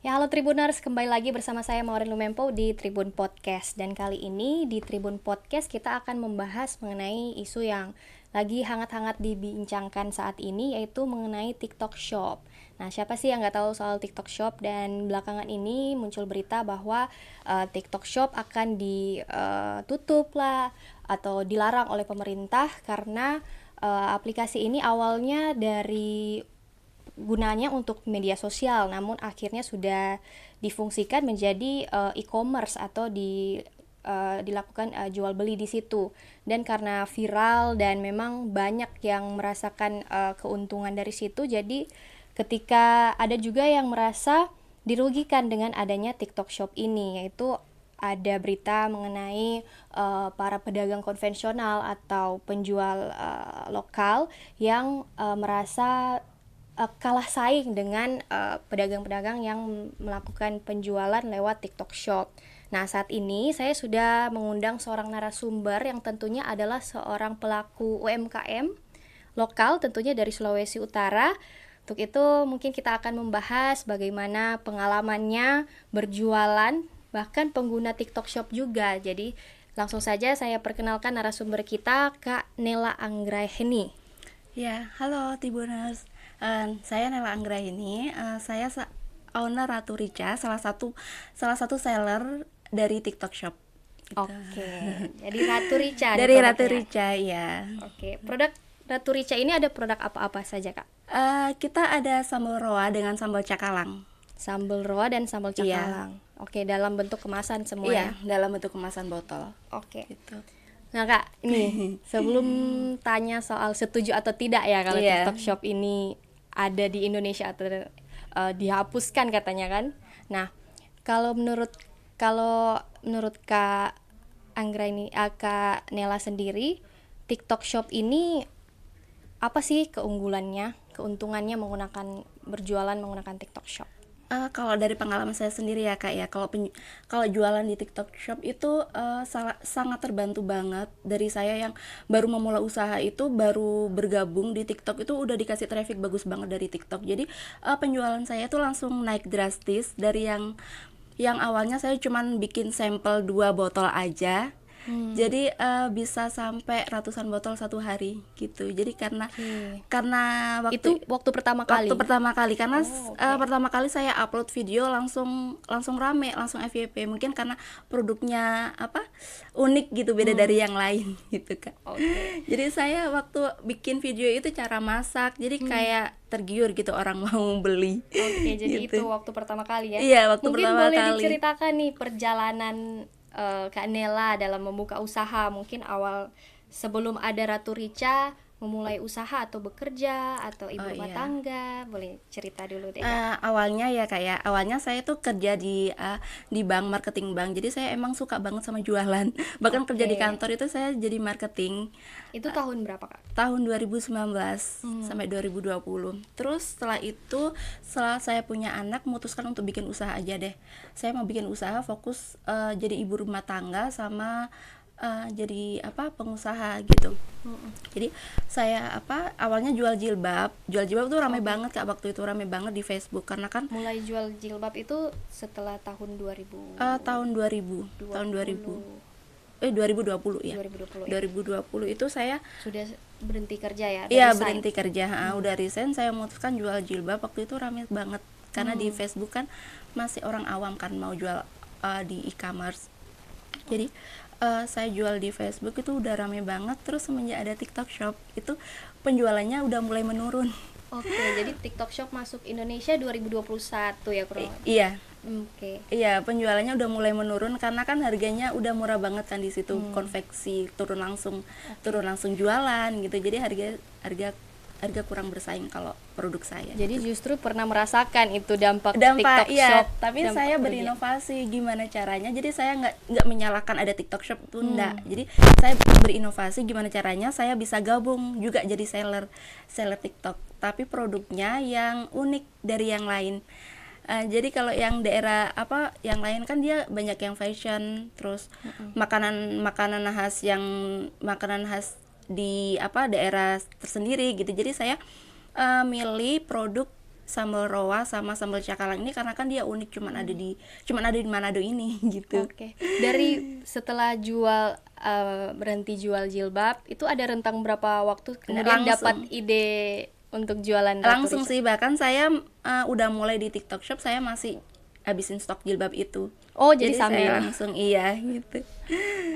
Ya, halo Tribuners, kembali lagi bersama saya Maureen Lumempo di Tribun Podcast. Dan kali ini di Tribun Podcast kita akan membahas mengenai isu yang lagi hangat-hangat dibincangkan saat ini, yaitu mengenai TikTok Shop. Nah, siapa sih yang nggak tahu soal TikTok Shop? Dan belakangan ini muncul berita bahwa TikTok Shop akan ditutup lah atau dilarang oleh pemerintah karena aplikasi ini awalnya dari gunanya untuk media sosial, namun akhirnya sudah difungsikan menjadi e-commerce atau dilakukan jual beli di situ. Dan karena viral dan memang banyak yang merasakan keuntungan dari situ, jadi ketika ada juga yang merasa dirugikan dengan adanya TikTok Shop ini, yaitu ada berita mengenai para pedagang konvensional atau penjual lokal yang merasa kalah saing dengan pedagang-pedagang yang melakukan penjualan lewat TikTok Shop. Nah, saat ini saya sudah mengundang seorang narasumber yang tentunya adalah seorang pelaku UMKM lokal, tentunya dari Sulawesi Utara. Untuk itu mungkin kita akan membahas bagaimana pengalamannya berjualan, bahkan pengguna TikTok Shop juga. Jadi langsung saja saya perkenalkan narasumber kita, Kak Nela Anggraini. Ya, halo Tribuners. Saya Nela Anggraini. Saya owner Ratu Rica, salah satu seller dari TikTok Shop. Gitu. Oke, jadi Ratu Rica Dari nih Ratu produknya. Rica, ya. Oke, produk Ratu Rica ini ada produk apa-apa saja, Kak? Kita ada sambal roa dengan sambal cakalang. Sambal roa dan sambal Iya. cakalang. Oke, dalam bentuk kemasan semua ya. Iya, dalam bentuk kemasan botol. Oke. Gitu. Nah, Kak, ini sebelum tanya soal setuju atau tidak ya kalau Iya. TikTok Shop ini ada di Indonesia atau dihapuskan katanya kan. Nah, kalau menurut Kak Anggraini, Kak Nela sendiri, TikTok Shop ini apa sih keunggulannya, keuntungannya berjualan menggunakan TikTok Shop? Kalau dari pengalaman saya sendiri ya Kak ya, kalau jualan di TikTok Shop itu sangat terbantu banget. Dari saya yang baru memulai usaha itu, baru bergabung di TikTok itu udah dikasih traffic bagus banget dari TikTok. Jadi penjualan saya tuh langsung naik drastis dari yang awalnya saya cuman bikin sampel 2 botol aja. Jadi bisa sampai ratusan botol satu hari gitu. Jadi karena Itu waktu pertama kali. karena oke. pertama kali saya upload video langsung rame, langsung FYP. Mungkin karena produknya unik gitu, beda dari yang lain gitu Kak. Oke. Jadi saya waktu bikin video itu cara masak, jadi kayak tergiur gitu orang mau beli. Oke, jadi Gitu. itu waktu pertama kali ya. Iya, waktu Mungkin pertama boleh kali. diceritakan nih perjalanan Kak Nela dalam membuka usaha. Mungkin awal sebelum ada Ratu Rica, memulai usaha atau bekerja atau ibu Oh, rumah iya. tangga. Boleh cerita dulu deh, Kak. Awalnya ya kayak awalnya saya tuh kerja di bank, marketing bank, jadi saya emang suka banget sama jualan. Bahkan kerja di Oke. kantor itu saya jadi marketing Itu tahun berapa, Kak? tahun 2019 sampai 2020. Terus setelah saya punya anak, memutuskan untuk bikin usaha aja deh. Saya mau bikin usaha, fokus jadi ibu rumah tangga sama jadi pengusaha gitu. Jadi saya awalnya jual jilbab tuh rame banget Kak, waktu itu rame banget di Facebook karena kan Mulai jual jilbab itu setelah tahun 2000. tahun 2000 tahun 2020 ya. 2020 ya. 2020 itu saya Sudah berhenti kerja ya? Udah iya resign? berhenti kerja, udah resign. Saya memutuskan jual jilbab. Waktu itu rame banget karena di Facebook kan masih orang awam kan mau jual di e-commerce. Jadi saya jual di Facebook itu udah rame banget. Terus semenjak ada TikTok Shop itu penjualannya udah mulai menurun. Oke, jadi TikTok Shop masuk Indonesia 2021 ya, kurang lebih. Iya. Oke. Iya, penjualannya udah mulai menurun karena kan harganya udah murah banget kan di situ. Konveksi turun langsung jualan gitu. Jadi harga kurang bersaing kalau produk saya. Jadi justru pernah merasakan itu dampak Dampak TikTok iya, Shop. tapi dampak saya kerugian. berinovasi gimana caranya. Jadi saya nggak menyalahkan ada TikTok Shop itu enggak. Jadi saya berinovasi gimana caranya saya bisa gabung juga jadi seller TikTok, tapi produknya yang unik dari yang lain. Jadi kalau yang daerah yang lain kan dia banyak yang fashion, terus makanan khas di daerah tersendiri gitu. Jadi saya milih produk sambal roa sama sambal cakalang ini karena kan dia unik, cuman ada di Manado ini gitu. Oke. Dari setelah berhenti jual jilbab, itu ada rentang berapa waktu kemudian dapat ide untuk jualan Ratu Langsung Rica? sih, bahkan saya udah mulai di TikTok Shop, saya masih habisin stok jilbab itu. Oh, jadi sambil saya langsung iya gitu.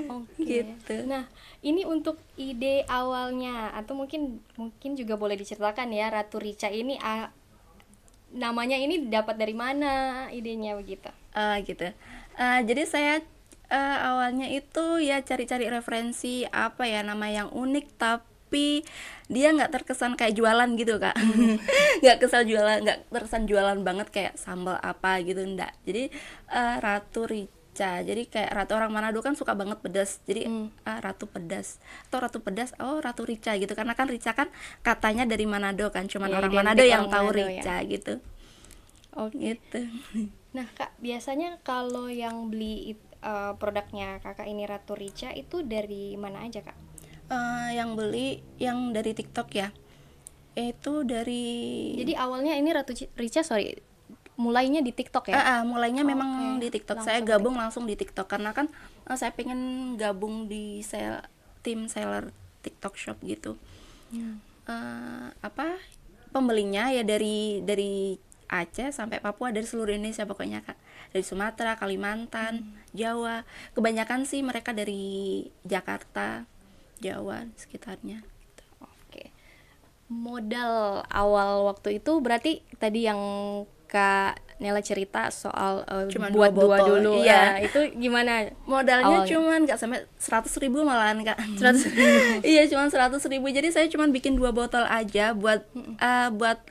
Oke. Gitu. Nah, ini untuk ide awalnya atau mungkin juga boleh diceritakan ya, Ratu Rica ini namanya ini dapat dari mana idenya begitu? Gitu. Jadi saya awalnya itu ya cari-cari referensi apa ya nama yang unik tapi dia nggak terkesan kayak jualan gitu Kak. Nggak terkesan jualan banget kayak sambal apa gitu, enggak. Jadi Ratu Rica, jadi kayak Ratu, orang Manado kan suka banget pedas, jadi Ratu pedas atau Ratu pedas, oh Ratu Rica gitu, karena kan Rica kan katanya dari Manado kan, cuman Ya, orang identik Manado yang orang tahu Manado, Rica ya. gitu. Gitu. Nah, Kak, biasanya kalau yang beli produknya Kakak ini Ratu Rica itu dari mana aja, Kak? Yang beli yang dari TikTok ya, itu dari Jadi awalnya ini Rica, mulainya di TikTok ya? mulainya memang Oke, di TikTok. langsung Saya gabung langsung di TikTok karena kan saya pengen gabung di tim seller TikTok Shop gitu. Pembelinya ya dari Aceh sampai Papua, dari seluruh Indonesia pokoknya Kak, dari Sumatera, Kalimantan, Jawa, kebanyakan sih mereka dari Jakarta, Jawa sekitarnya. Oke. Modal awal waktu itu berarti tadi yang Kak Nela cerita soal Cuman buat 2 botol, dulu. iya. Nah, itu gimana? Modalnya Awalnya? cuman nggak sampai 100.000 malahan Kak. 100.000. Iya, cuman 100.000. Jadi saya cuman bikin 2 botol aja buat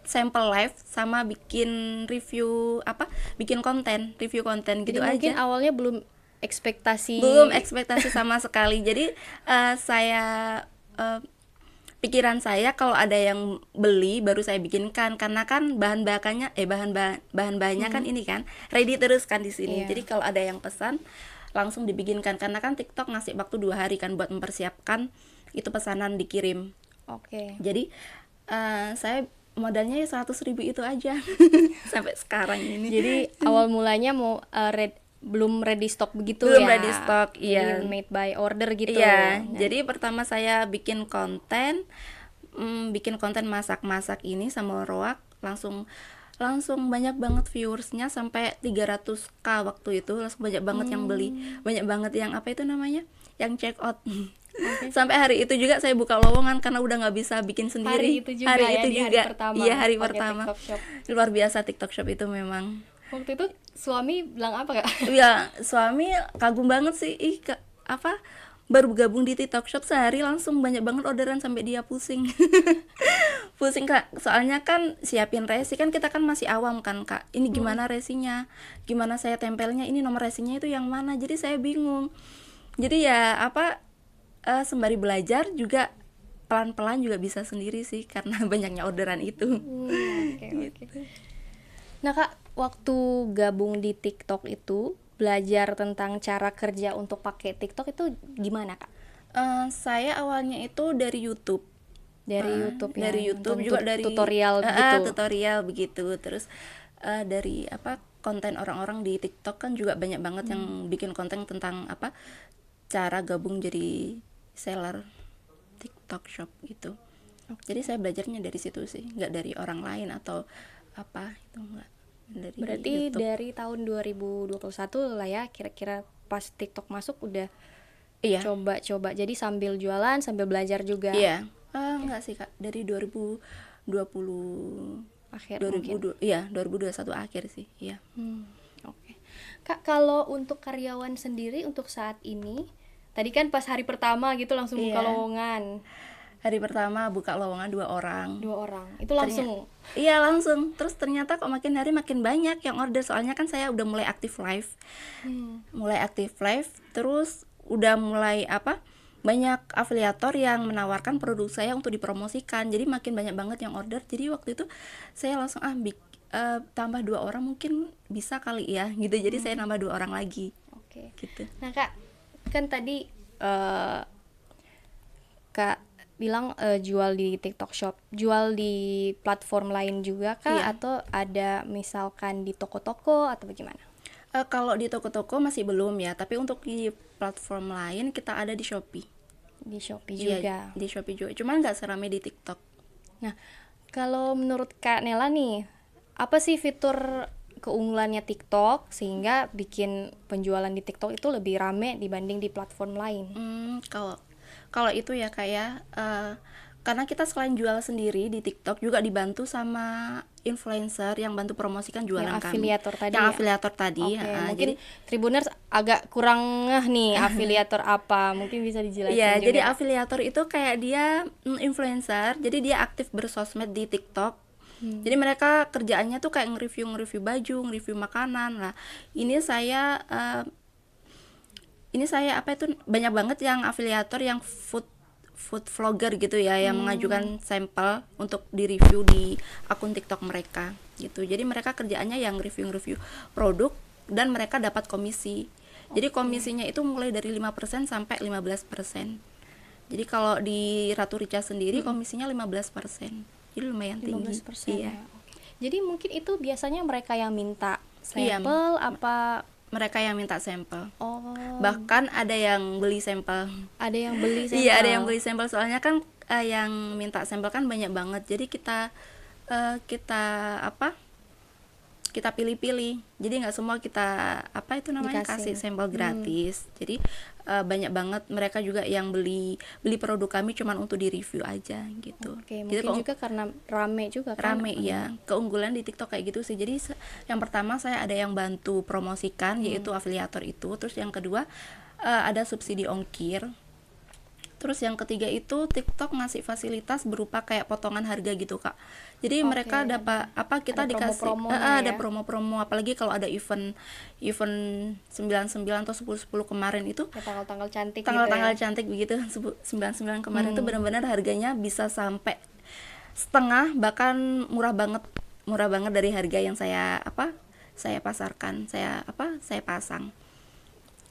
sampel live sama bikin bikin review konten Jadi gitu mungkin aja. awalnya belum ekspektasi Sama sekali. Jadi saya pikiran saya kalau ada yang beli baru saya bikinkan, karena kan bahan-bahannya kan ini kan ready terus kan di sini. Iya. Jadi kalau ada yang pesan langsung dibikinkan, karena kan TikTok ngasih waktu 2 hari kan buat mempersiapkan itu pesanan dikirim. Oke. Jadi saya modalnya ya 100.000 itu aja sampai sekarang ini. Jadi awal mulanya belum ready stock begitu Belum ya. ready stock, iya. Jadi made by order gitu. Iya, Nah, jadi pertama saya bikin konten masak-masak ini sama roak, langsung banyak banget viewersnya sampai 300k waktu itu, langsung banyak banget yang beli, banyak banget yang apa itu namanya, yang check out. Sampai hari itu juga saya buka lowongan karena udah nggak bisa bikin sendiri. Hari itu juga hari pertama. Iya, hari pakai pertama. TikTok Shop. Luar biasa TikTok Shop itu memang. Waktu itu suami bilang apa, Kak? Ya, suami kagum banget sih, baru gabung di TikTok Shop sehari langsung banyak banget orderan sampai dia pusing. Pusing Kak, soalnya kan siapin resi kan, kita kan masih awam kan Kak, ini gimana resinya, gimana saya tempelnya, ini nomor resinya itu yang mana, jadi saya bingung. Jadi ya sembari belajar juga pelan-pelan juga bisa sendiri sih karena banyaknya orderan itu. Oke. Nah, Kak, waktu gabung di TikTok itu belajar tentang cara kerja untuk pakai TikTok itu gimana, Kak? Saya awalnya itu dari YouTube. Dari YouTube ya. Dari YouTube juga dari tutorial gitu. Tutorial begitu. Terus dari konten orang-orang di TikTok kan juga banyak banget yang bikin konten tentang cara gabung jadi seller TikTok Shop gitu. Jadi saya belajarnya dari situ sih, nggak dari orang lain atau itu enggak. Berarti YouTube. dari tahun 2021 lah ya, kira-kira pas TikTok masuk udah Iya. coba-coba. Jadi sambil jualan, sambil belajar juga. Iya. Enggak sih Kak, dari 2020 Akhir 2021 akhir sih. Iya. Oke. Kak, kalau untuk karyawan sendiri untuk saat ini, tadi kan pas hari pertama gitu langsung buka Iya. lowongan. Hari pertama buka lowongan 2 orang. 2 orang. Itu langsung. Iya, langsung. Terus ternyata kok makin hari makin banyak yang order, soalnya kan saya udah mulai aktif live. Terus udah mulai banyak afiliator yang menawarkan produk saya untuk dipromosikan. Jadi makin banyak banget yang order. Jadi waktu itu saya langsung tambah 2 orang mungkin bisa kali ya gitu. Jadi saya nambah 2 orang lagi. Oke. Gitu. Nah, Kak, kan tadi Kak bilang jual di TikTok Shop, jual di platform lain juga kah? Iya. Atau ada misalkan di toko-toko atau bagaimana? Kalau di toko-toko masih belum ya, tapi untuk di platform lain kita ada di Shopee. Di Shopee Iya, juga. di Shopee juga. Cuman nggak serame di TikTok. Nah, kalau menurut Kak Nela nih, apa sih fitur keunggulannya TikTok sehingga bikin penjualan di TikTok itu lebih rame dibanding di platform lain? Kalau kalau itu ya kayak karena kita selain jual sendiri di TikTok juga dibantu sama influencer yang bantu promosikan jualan Yang kami. afiliator tadi Yang ya? afiliator tadi. Oke, mungkin Jadi Tribuners agak kurang ngeh nih afiliator apa, mungkin bisa dijelasin iya, juga. jadi afiliator itu kayak dia influencer, jadi dia aktif bersosmed di TikTok. Jadi mereka kerjaannya tuh kayak nge-review baju, nge-review makanan. Nah, ini saya apa itu banyak banget yang afiliator yang food vlogger gitu ya, yang mengajukan sampel untuk di review di akun TikTok mereka gitu. Jadi mereka kerjaannya yang review produk dan mereka dapat komisi. Jadi komisinya itu mulai dari 5% sampai 15%. Jadi kalau di Ratu Rica sendiri komisinya 15%. Jadi lumayan tinggi. 15%. Iya. Ya. Oke. Jadi mungkin itu biasanya mereka yang minta Iya. sampel apa Mereka yang minta sampel. oh Bahkan ada yang beli sampel. ada yang beli sampel? Iya, ada yang beli sampel soalnya kan yang minta sampel kan banyak banget. Jadi kita kita pilih-pilih. Jadi nggak semua kita kasih Dikasih. sampel gratis. Jadi banyak banget mereka juga yang beli produk kami cuman untuk di review aja gitu. Oke, Jadi mungkin juga karena rame juga kan. rame ya. Keunggulan di TikTok kayak gitu sih. Jadi yang pertama saya ada yang bantu promosikan yaitu afiliator itu. Terus yang kedua ada subsidi ongkir. Terus yang ketiga itu TikTok ngasih fasilitas berupa kayak potongan harga gitu, Kak. Jadi Oke, mereka dapat kita ada dikasih promo-promonya ada ya. promo-promo, apalagi kalau ada event 99 atau 10 kemarin itu Ya, tanggal-tanggal cantik tanggal-tanggal gitu ya. cantik begitu 99 kemarin itu benar-benar harganya bisa sampai setengah, bahkan murah banget dari harga yang saya pasarkan, saya pasang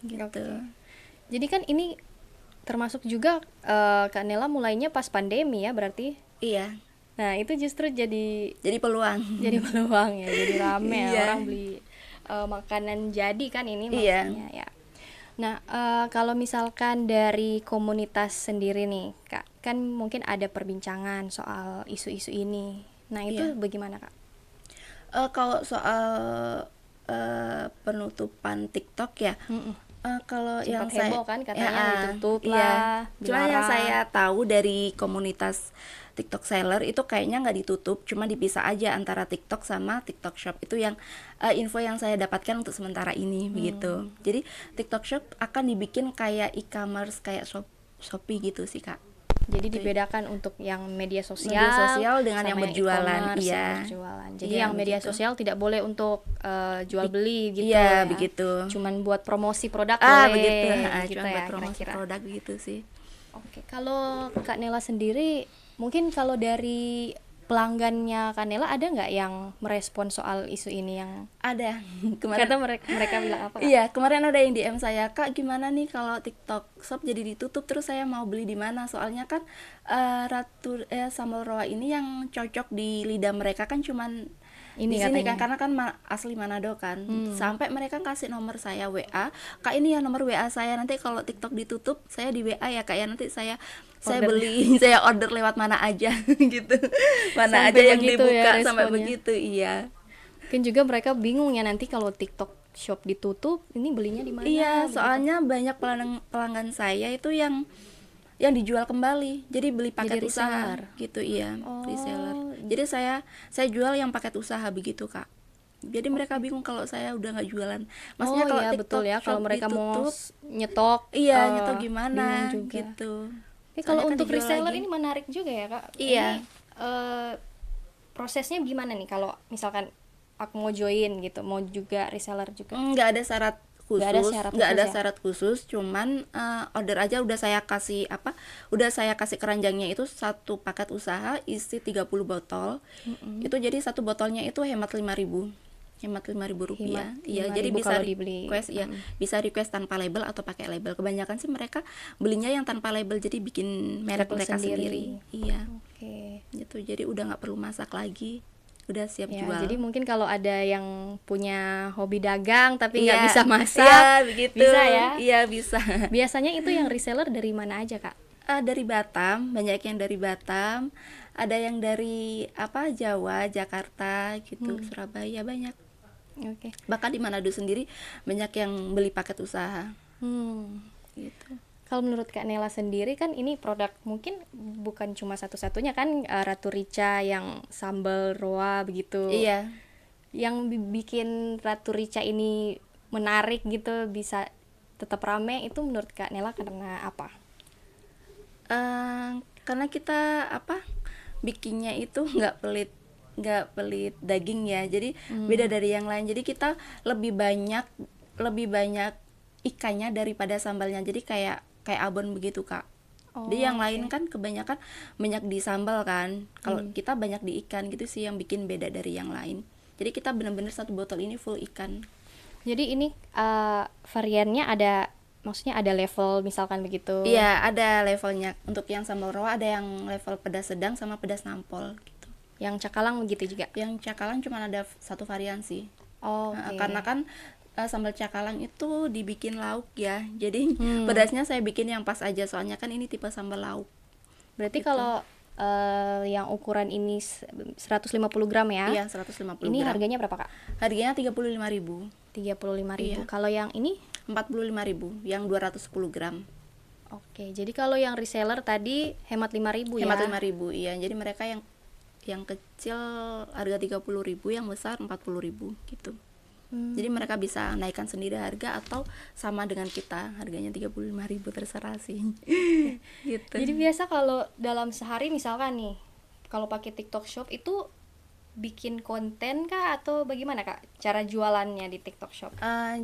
gitu. Oke. Jadi kan ini termasuk juga Kak Nela mulainya pas pandemi ya berarti. Iya, Nah, itu justru jadi peluang. peluang ya, jadi rame ya, Iya. orang beli makanan jadi kan ini Iya. maksudnya ya. Nah, kalau misalkan dari komunitas sendiri nih, Kak, kan mungkin ada perbincangan soal isu-isu ini. Nah, itu Iya. bagaimana, Kak? Kalau soal penutupan TikTok ya, kalau Sempat yang saya heboh kan katanya ditutup iya. lah, Cuma yang dilarang. saya tahu dari komunitas TikTok seller itu kayaknya nggak ditutup, cuma dipisah aja antara TikTok sama TikTok Shop. Itu yang info yang saya dapatkan untuk sementara ini begitu. Jadi TikTok Shop akan dibikin kayak e-commerce kayak Shopee gitu sih, Kak. Jadi dibedakan untuk yang media sosial dengan sama yang berjualan, e-commerce, iya. yang berjualan. Jadi Iya, yang media begitu. sosial tidak boleh untuk jual beli gitu Iya, ya. begitu. Cuman buat promosi produk boleh. Begitu. Gitu Cuma ya, buat promosi kira-kira. produk gitu sih. Oke, kalau Kak Nela sendiri, mungkin kalau dari pelanggannya Kak Nela ada nggak yang merespon soal isu ini yang Ada kemarin. kata mereka bilang apa, Kak? Iya, kemarin ada yang DM saya, Kak, gimana nih kalau TikTok Shop jadi ditutup, terus saya mau beli di mana? Soalnya kan sambal rawa ini yang cocok di lidah mereka kan cuman Ini di sini katanya. kan, karena kan asli Manado kan. Sampai mereka kasih nomor saya WA, Kak, ini ya nomor WA saya, nanti kalau TikTok ditutup saya di WA ya, Kak, ya nanti saya Order. beli, saya order lewat mana aja gitu. Mana Sampai aja yang begitu ya dibuka sampai responnya. begitu, iya. Mungkin juga mereka bingung ya nanti kalau TikTok Shop ditutup, ini belinya di mana? Iya, begitu. soalnya banyak pelanggan saya itu yang dijual kembali, jadi beli paket Jadi usaha reseller. gitu, iya, Oh. reseller. Jadi saya jual yang paket usaha begitu, Kak. Jadi mereka bingung kalau saya udah nggak jualan. Maksudnya kalau iya, TikTok betul ya, kalau Shop mereka mau ditutup, nyetok, iya, nyetok gimana bingung juga. gitu. Tapi kalau Soalnya kan untuk dijual reseller lagi. ini menarik juga ya, Kak. Iya. Ini prosesnya gimana nih kalau misalkan aku mau join gitu, mau juga reseller juga? Nggak ada syarat khusus, Nggak ada syarat nggak khusus ada ya? syarat khusus, cuman order aja udah saya kasih keranjangnya itu satu paket usaha isi 30 botol. Itu jadi satu botolnya itu hemat 5.000. Hemat 5.000 rupiah. Hemat Iya, 5.000 jadi bisa kalau dibeli. request ya, bisa request tanpa label atau pakai label. Kebanyakan sih mereka belinya yang tanpa label, jadi bikin merek Label mereka sendiri. Iya, Oke. gitu. Jadi udah nggak perlu masak lagi, udah siap Ya, jual. jadi mungkin kalau ada yang punya hobi dagang tapi nggak Iya, bisa masak, iya begitu. bisa ya? Iya bisa. Biasanya itu yang reseller dari mana aja, Kak? Dari Batam, banyak yang dari Batam, ada yang dari Jawa, Jakarta gitu, Surabaya banyak. Oke. Bahkan di Manado sendiri banyak yang beli paket usaha gitu. Kalau menurut Kak Nela sendiri kan ini produk mungkin bukan cuma satu-satunya kan, Ratu Rica yang sambal roa begitu. Iya. Yang bikin Ratu Rica ini menarik gitu, bisa tetap rame, itu menurut Kak Nela karena apa? Karena kita bikinnya itu nggak pelit daging ya, jadi beda dari yang lain. Jadi kita lebih banyak ikannya daripada sambalnya, jadi kayak abon begitu, Kak. Jadi yang lain kan kebanyakan banyak di sambal kan, kalau kita banyak di ikan gitu sih yang bikin beda dari yang lain. Jadi kita benar-benar satu botol ini full ikan. Jadi ini variannya ada, maksudnya ada level misalkan begitu? Iya, ada levelnya. Untuk yang sambal rawa ada yang level pedas sedang sama pedas nampol gitu. Yang cakalang begitu juga? Yang cakalang cuma ada satu varian sih. Oke. Karena kan sambal cakalang itu dibikin lauk ya. Jadi pedasnya saya bikin yang pas aja, soalnya kan ini tipe sambal lauk. Berarti kalau yang ukuran ini 150 gram ya? Iya, 150 Ini gram. harganya berapa, Kak? Harganya 35.000. 35.000. Iya. Kalau yang ini? 45.000 yang 210 gram. Oke, jadi kalau yang reseller tadi hemat 5.000 ya? Hemat 5.000, iya. Jadi mereka yang kecil harga 30.000, yang besar 40.000 gitu. Jadi mereka bisa naikkan sendiri harga atau sama dengan kita, harganya 35.000, terserah sih. Gitu. Jadi biasa kalau dalam sehari misalkan nih, kalau pakai TikTok Shop itu bikin konten kah atau bagaimana, Kak, cara jualannya di TikTok Shop?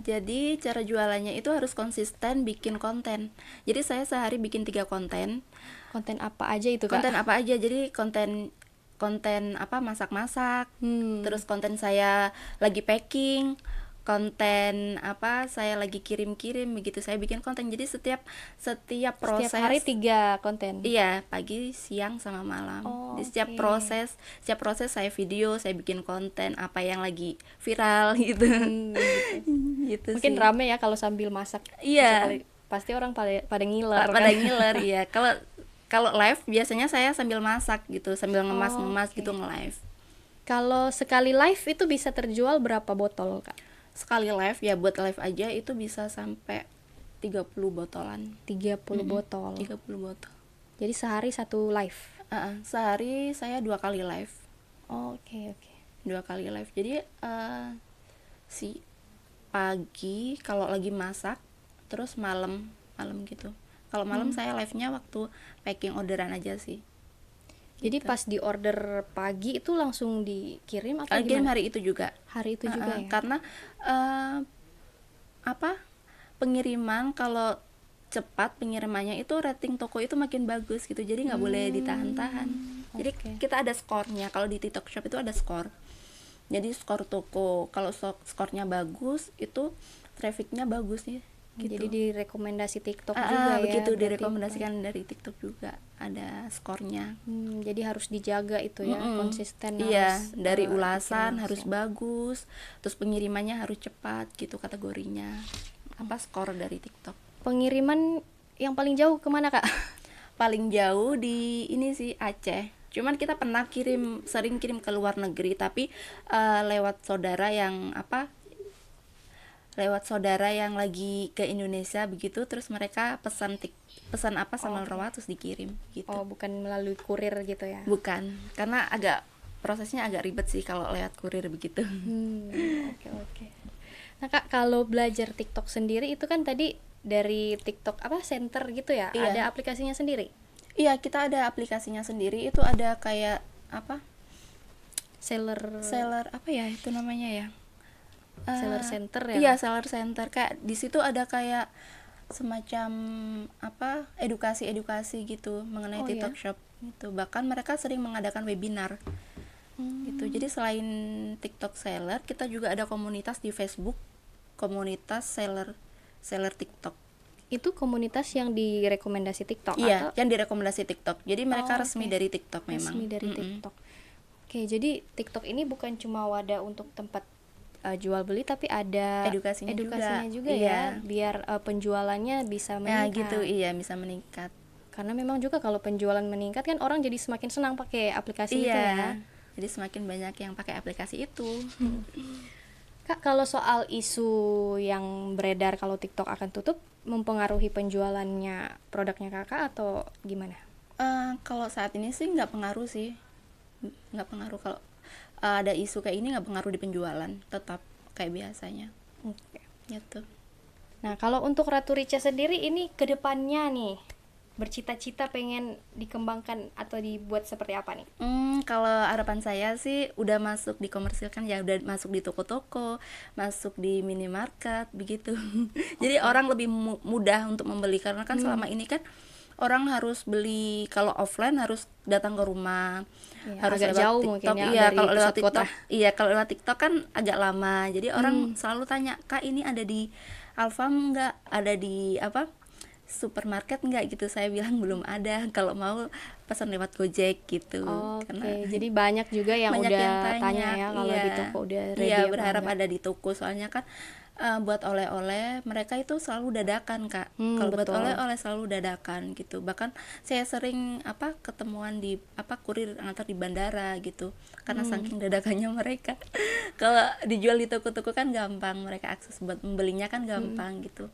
Jadi cara jualannya itu harus konsisten bikin konten. Jadi saya sehari bikin 3 konten. Konten apa aja itu, Kak? Konten apa aja? Jadi konten masak-masak, terus konten saya lagi packing, konten saya lagi kirim-kirim begitu, saya bikin konten. Jadi setiap proses, Setiap hari 3 konten? Iya, pagi, siang, sama malam. Di setiap proses saya video, saya bikin konten apa yang lagi viral gitu. Gitu Mungkin sih. rame ya kalau sambil masak. Iya. Pasti orang pada ngiler Pada kan? ngiler, iya. Kalau live biasanya saya sambil masak gitu, sambil ngemas Oke. gitu, nge-live. Kalau sekali live itu bisa terjual berapa botol, Kak? Sekali live ya, buat live aja itu bisa sampai 30 botolan. 30 botol. 30 botol. Jadi sehari 1 live. Sehari saya 2 kali live. Oke. 2 kali live. Jadi si pagi kalau lagi masak, terus malam gitu. Kalau malam saya live-nya waktu packing orderan aja sih. Jadi pas di order pagi itu langsung dikirim atau Kirim gimana? hari itu juga. Hari itu juga ya? Karena pengiriman kalau cepat, pengirimannya itu rating toko itu makin bagus gitu, jadi nggak boleh ditahan-tahan. Jadi kita ada skornya. Kalau di TikTok Shop itu ada skor. Jadi skor toko, kalau skornya bagus itu trafficnya bagus ya. Gitu. Jadi direkomendasi TikTok juga ya? Begitu, berarti. direkomendasikan dari TikTok juga ada skornya. Jadi harus dijaga itu ya, konsisten. Iya, harus, dari bikin ulasan langsung. harus bagus, terus pengirimannya harus cepat gitu kategorinya. Skor dari TikTok. Pengiriman yang paling jauh kemana, Kak? Paling jauh di ini sih Aceh. Cuman kita pernah sering kirim ke luar negeri, tapi lewat saudara yang lagi ke Indonesia begitu, terus mereka pesan sambal rawa terus dikirim gitu. Bukan melalui kurir gitu ya? Bukan, karena prosesnya agak ribet sih kalau lewat kurir begitu. Oke. Nah, Kak, kalau belajar TikTok sendiri itu kan tadi dari TikTok Center gitu ya? Iya. Ada aplikasinya sendiri? Iya, kita ada aplikasinya sendiri. Itu ada kayak seller apa ya itu namanya ya? Seller Center ya? Iya, seller center. Kayak di situ ada kayak semacam edukasi gitu mengenai TikTok Shop gitu. Bahkan mereka sering mengadakan webinar gitu. Jadi selain TikTok seller, kita juga ada komunitas di Facebook, komunitas seller TikTok. Itu komunitas yang direkomendasi TikTok Iya, atau yang direkomendasi TikTok. Jadi mereka resmi oke. dari TikTok memang. Resmi dari TikTok. Oke, jadi TikTok ini bukan cuma wadah untuk tempat jual beli, tapi ada Edukasinya juga iya. ya, biar penjualannya bisa Nah, meningkat. gitu, iya, bisa meningkat. Karena memang juga kalau penjualan meningkat kan orang jadi semakin senang pakai aplikasi itu ya. Jadi semakin banyak yang pakai aplikasi itu. Kak, kalau soal isu yang beredar kalau TikTok akan tutup, mempengaruhi penjualannya produknya kakak atau gimana? Kalau saat ini sih nggak pengaruh sih, nggak pengaruh. Kalau ada isu kayak ini nggak pengaruh di penjualan, tetap kayak biasanya. Oke. Gitu. Nah, kalau untuk Ratu Rica sendiri ini kedepannya nih, bercita-cita pengen dikembangkan atau dibuat seperti apa nih? Kalau harapan saya sih udah masuk di komersilkan ya, udah masuk di toko-toko, masuk di minimarket begitu. Jadi orang lebih mudah untuk membeli, karena kan selama ini kan orang harus beli, kalau offline harus datang ke rumah, Ya, harus agak lewat jauh TikTok. mungkin ya Iya, dari kalau lewat pusat TikTok, kota. iya, kalau lewat TikTok kan agak lama. Jadi orang selalu tanya, "Kak, ini ada di Alfam nggak? Ada di apa? Supermarket nggak?" gitu. Saya bilang belum ada, kalau mau pesan lewat Gojek gitu. Oke, jadi banyak juga yang banyak udah yang tanya ya kalau iya. di toko udah ready Iya, apa berharap enggak. ada di toko, soalnya kan buat oleh-oleh mereka itu selalu dadakan, Kak. Kalau buat Betul. oleh-oleh selalu dadakan gitu. Bahkan saya sering ketemuan di kurir antar di bandara gitu, karena saking dadakannya mereka. Kalau dijual di toko-toko kan gampang, mereka akses buat membelinya kan gampang gitu.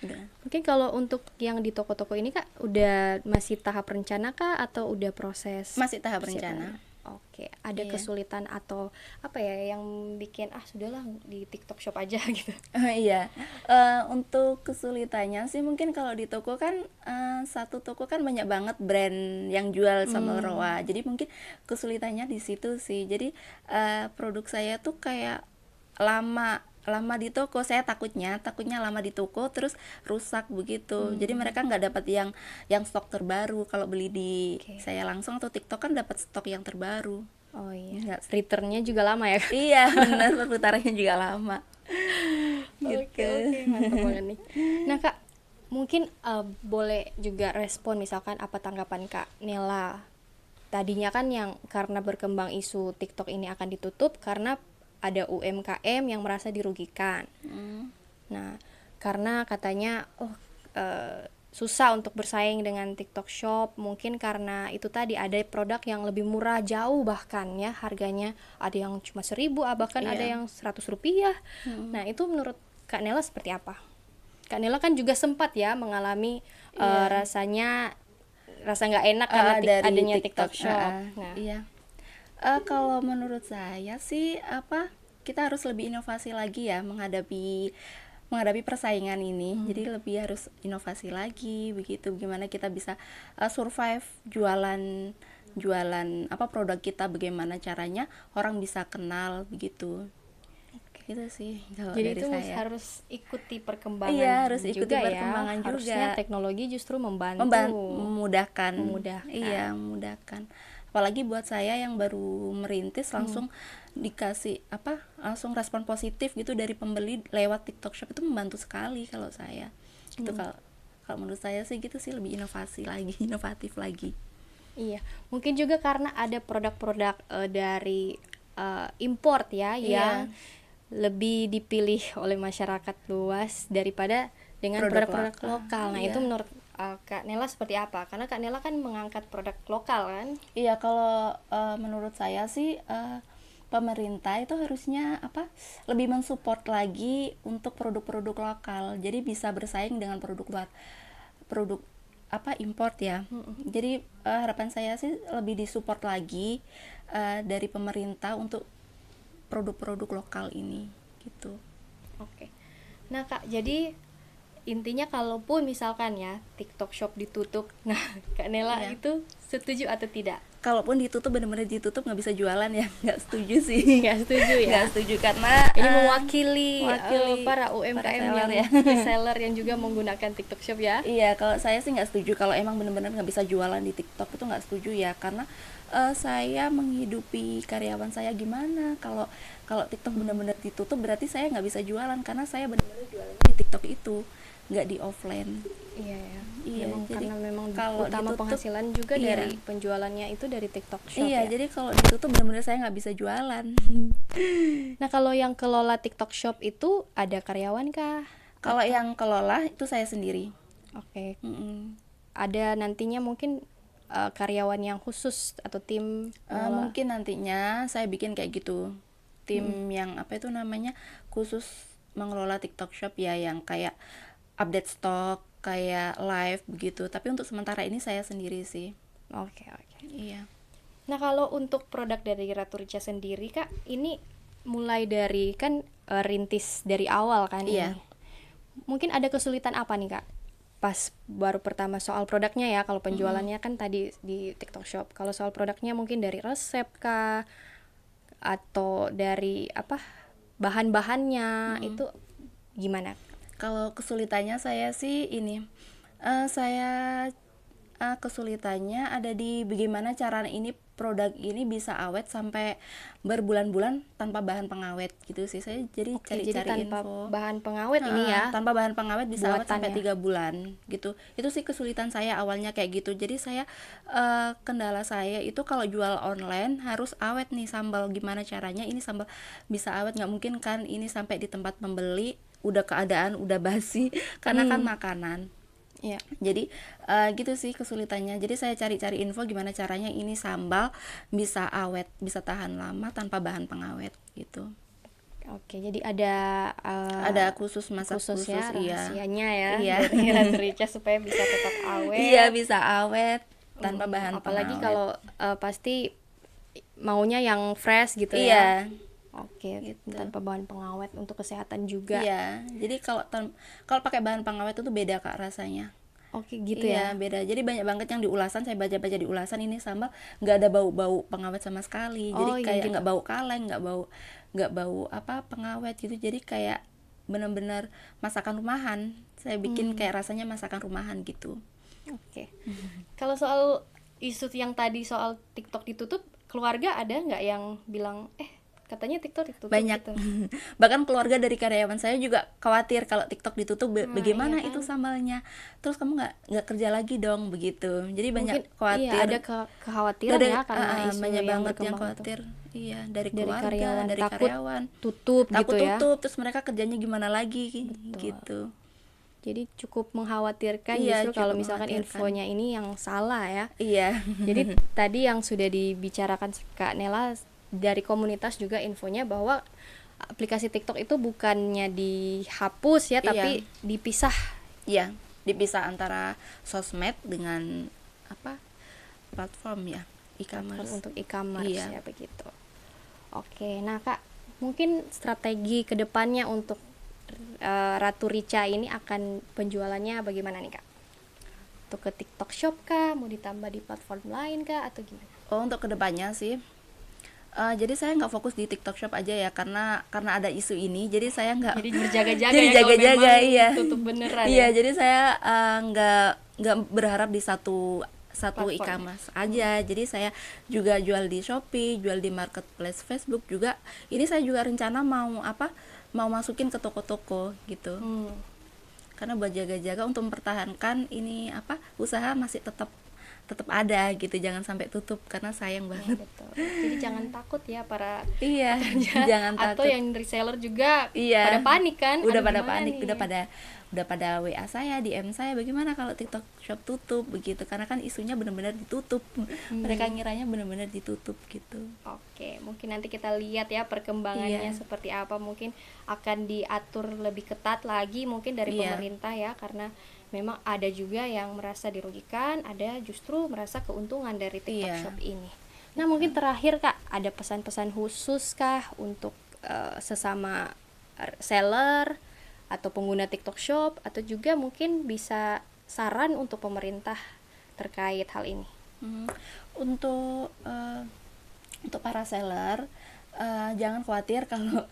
Udah. Mungkin kalau untuk yang di toko-toko ini Kak, udah masih tahap rencana Kak atau udah proses? Masih tahap persiapan? rencana. Oke, ada Iya. kesulitan atau apa ya yang bikin sudahlah di TikTok Shop aja gitu. Iya, untuk kesulitannya sih mungkin kalau di toko kan satu toko kan banyak banget brand yang jual sambal rawa. Jadi mungkin kesulitannya di situ sih. Jadi produk saya tuh kayak lama di toko. Saya takutnya lama di toko terus rusak begitu. Jadi mereka nggak dapat yang stok terbaru. Kalau beli di saya langsung atau TikTok kan dapat stok yang terbaru. Oh iya, Nggak. returnnya juga lama ya Kak? Iya, benar, perputarannya juga lama. Oke, mantap banget nih. Nah Kak, mungkin boleh juga respon misalkan apa tanggapan Kak Nela. Tadinya kan yang karena berkembang isu TikTok ini akan ditutup karena ada UMKM yang merasa dirugikan. Nah, karena katanya susah untuk bersaing dengan TikTok Shop, mungkin karena itu tadi ada produk yang lebih murah jauh bahkan ya harganya, ada yang cuma 1.000 bahkan ada yang 100 rupiah. Nah, itu menurut Kak Nela seperti apa? Kak Nela kan juga sempat ya mengalami rasa nggak enak karena Dari adanya TikTok Shop. Nah, Iya. Kalau menurut saya sih kita harus lebih inovasi lagi ya menghadapi persaingan ini. Jadi lebih harus inovasi lagi begitu, gimana kita bisa survive jualan produk kita, bagaimana caranya orang bisa kenal begitu. Gitu sih kalau jadi dari itu saya. harus ikuti perkembangan Iya, harus ikuti juga perkembangan ya. juga. Harusnya teknologi justru membantu. Memudahkan. Memudahkan. Iya, memudahkan. Apalagi buat saya yang baru merintis langsung dikasih langsung respon positif gitu dari pembeli lewat TikTok Shop, itu membantu sekali kalau saya. Itu kalau menurut saya sih gitu sih, lebih inovatif lagi. Iya, mungkin juga karena ada produk-produk dari import ya yang lebih dipilih oleh masyarakat luas daripada dengan produk-produk lokal. Nah, itu menurut Kak Nela seperti apa? Karena Kak Nela kan mengangkat produk lokal kan? Iya, kalau menurut saya sih pemerintah itu harusnya lebih mensupport lagi untuk produk-produk lokal. Jadi bisa bersaing dengan produk luar, produk import ya. Jadi harapan saya sih lebih disupport lagi dari pemerintah untuk produk-produk lokal ini gitu. Oke. Nah Kak, jadi intinya kalaupun misalkan ya TikTok Shop ditutup, nah Kak Nela itu Setuju atau tidak? Kalaupun ditutup, benar-benar ditutup, nggak bisa jualan ya, nggak setuju sih. Nggak setuju ya? Nggak setuju karena Ini mewakili para para UMKM seller yang ya. seller yang juga menggunakan TikTok Shop ya. Iya, kalau saya sih nggak setuju kalau emang benar-benar nggak bisa jualan di TikTok, itu nggak setuju ya, karena saya menghidupi karyawan saya gimana kalau kalau TikTok benar-benar ditutup, berarti saya nggak bisa jualan karena saya benar-benar jualannya di TikTok itu, nggak di offline. Iya ya. Iya, Memang jadi karena memang kalau utama ditutup, penghasilan juga iya. dari penjualannya itu dari TikTok Shop Iya, ya. jadi kalau ditutup benar-benar saya nggak bisa jualan. Nah, kalau yang kelola TikTok Shop itu ada karyawan kah? Kalau yang kelola itu saya sendiri. Oke. Mm-mm. Ada nantinya mungkin karyawan yang khusus atau tim pengelola? Mungkin nantinya saya bikin kayak gitu, tim yang apa itu namanya, khusus mengelola TikTok Shop ya, yang kayak update stok, kayak live begitu. Tapi untuk sementara ini saya sendiri sih. Oke, oke. Iya. Nah, kalau untuk produk dari Ratu Rica sendiri Kak, ini mulai dari kan rintis dari awal kan Iya. ini. Mungkin ada kesulitan apa nih Kak? Pas baru pertama soal produknya ya, kalau penjualannya kan tadi di TikTok Shop. Kalau soal produknya mungkin dari resep kah atau dari apa? Bahan-bahannya itu gimana? Kalau kesulitannya saya sih ini, saya kesulitannya ada di bagaimana cara ini produk ini bisa awet sampai berbulan-bulan tanpa bahan pengawet gitu sih. Saya jadi Oke, jadi cari-cari tanpa info. bahan pengawet ini ya. Tanpa bahan pengawet bisa awet sampai Buatannya. 3 bulan gitu. Itu sih kesulitan saya awalnya kayak gitu. Jadi saya kendala saya itu kalau jual online harus awet nih sambal. Gimana caranya ini sambal bisa awet? Nggak mungkin kan ini sampai di tempat pembeli udah keadaan udah basi karena kan makanan. Iya. Jadi gitu sih kesulitannya. Jadi saya cari-cari info gimana caranya ini sambal bisa awet, bisa tahan lama tanpa bahan pengawet gitu. Oke, jadi ada Ada khusus masak khusus, ya, iya. rahasianya ya Iya. dari Ratu Rica supaya bisa tetap awet. Iya, bisa awet tanpa bahan apalagi pengawet. kalau pasti maunya yang fresh gitu Iya. ya. Oke, Gitu. tanpa bahan pengawet untuk kesehatan juga. Iya. Jadi kalau pakai bahan pengawet itu beda Kak rasanya. Oke, gitu Iya, ya. beda. Jadi banyak banget yang di ulasan, saya baca-baca di ulasan ini sambal nggak ada bau-bau pengawet sama sekali. Jadi Oh, iya kayak juga. nggak bau kaleng, nggak bau apa pengawet gitu. Jadi kayak benar-benar masakan rumahan. Saya bikin kayak rasanya masakan rumahan gitu. Oke. Kalau soal isu yang tadi soal TikTok ditutup, keluarga ada nggak yang bilang katanya TikTok ditutup Banyak. gitu? Bahkan keluarga dari karyawan saya juga khawatir kalau TikTok ditutup, bagaimana iya kan? itu sambalnya. Terus kamu nggak kerja lagi dong begitu. Jadi banyak Mungkin khawatir. iya ada kekhawatiran ya karena isu banyak yang banget yang berkembang itu. khawatir. Iya, dari Dari keluarga, karyawan dari takut karyawan. tutup Takut gitu ya. tutup, terus mereka kerjanya gimana lagi gitu. Jadi cukup mengkhawatirkan Iya, justru kalau cukup misalkan mengkhawatirkan. infonya ini yang salah ya. Iya. Jadi tadi yang sudah dibicarakan Kak Nela dari komunitas juga infonya bahwa aplikasi TikTok itu bukannya dihapus ya, tapi dipisah. Iya, dipisah antara sosmed dengan apa? Platform ya, e-commerce. Untuk e-commerce Iya. ya begitu. Oke, nah Kak, mungkin strategi kedepannya untuk Ratu Rica ini akan penjualannya bagaimana nih Kak? Untuk ke TikTok Shop kah? Mau ditambah di platform lain kah? Atau gimana? Oh, untuk kedepannya sih, jadi saya nggak fokus di TikTok Shop aja ya, karena ada isu ini, jadi saya nggak. Jadi berjaga-jaga Jadi ya kalau jaga-jaga, memang iya. tutup beneran Iya, ya? jadi saya nggak berharap di satu Platform. e-commerce aja. Jadi saya juga jual di Shopee, jual di marketplace Facebook juga. Ini saya juga rencana mau masukin ke toko-toko gitu. Karena buat jaga-jaga untuk mempertahankan ini usaha masih tetap ada gitu, jangan sampai tutup karena sayang banget. Betul. Jadi jangan takut ya para Iya, jangan atau takut. yang reseller juga Iya. pada panik kan? Udah Aduh, pada gimana panik, nih? udah pada WA saya, DM saya, bagaimana kalau TikTok Shop tutup begitu, karena kan isunya benar-benar ditutup. Mereka ngiranya benar-benar ditutup gitu. Oke, mungkin nanti kita lihat ya perkembangannya Iya. seperti apa. Mungkin akan diatur lebih ketat lagi mungkin dari Iya. pemerintah ya, karena memang ada juga yang merasa dirugikan, ada justru merasa keuntungan dari TikTok Iya. Shop ini. Nah, mungkin terakhir Kak, ada pesan-pesan khusus kah untuk sesama seller atau pengguna TikTok Shop, atau juga mungkin bisa saran untuk pemerintah terkait hal ini? Hmm, untuk untuk para seller, jangan khawatir kalau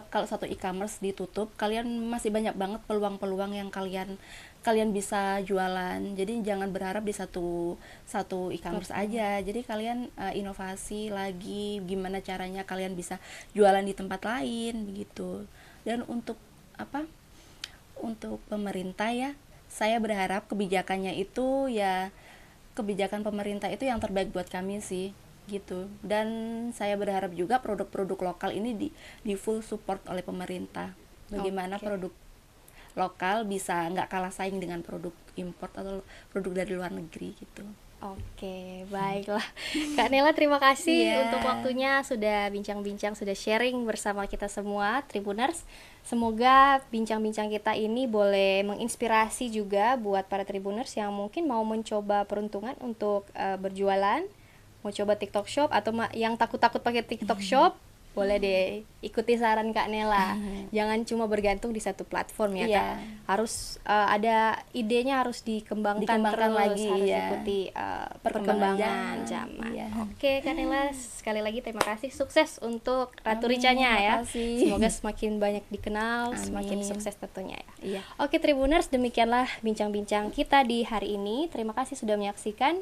kalau satu e-commerce ditutup, kalian masih banyak banget peluang-peluang yang kalian bisa jualan. Jadi jangan berharap di satu satu e-commerce aja. Jadi kalian inovasi lagi gimana caranya kalian bisa jualan di tempat lain begitu. Dan untuk apa? Untuk pemerintah ya, saya berharap kebijakannya itu ya kebijakan pemerintah itu yang terbaik buat kami sih gitu. Dan saya berharap juga produk-produk lokal ini di full support oleh pemerintah. Bagaimana Oke. produk lokal bisa nggak kalah saing dengan produk import atau produk dari luar negeri gitu. Oke, baiklah. Kak Nela, terima kasih untuk Iya. waktunya, sudah bincang-bincang, sudah sharing bersama kita semua, Tribuners. Semoga bincang-bincang kita ini boleh menginspirasi juga buat para Tribuners yang mungkin mau mencoba peruntungan untuk berjualan, mau coba TikTok Shop, atau yang takut-takut pakai TikTok Shop, boleh deh ikuti saran Kak Nela. Jangan cuma bergantung di satu platform ya, Kak. Iya. Harus ada idenya, harus dikembangkan Dikembangkan terus, lagi, harus ya. ikuti Perkembangan perkembangan zaman. zaman. Iya. Oke, Kak Nela, sekali lagi terima kasih, sukses untuk Ratu Amin, Ricanya ya. makasih. Semoga semakin banyak dikenal, semakin Amin. sukses tentunya ya. Iya. Oke, Tribuners, demikianlah bincang-bincang kita di hari ini. Terima kasih sudah menyaksikan.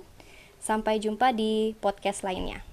Sampai jumpa di podcast lainnya.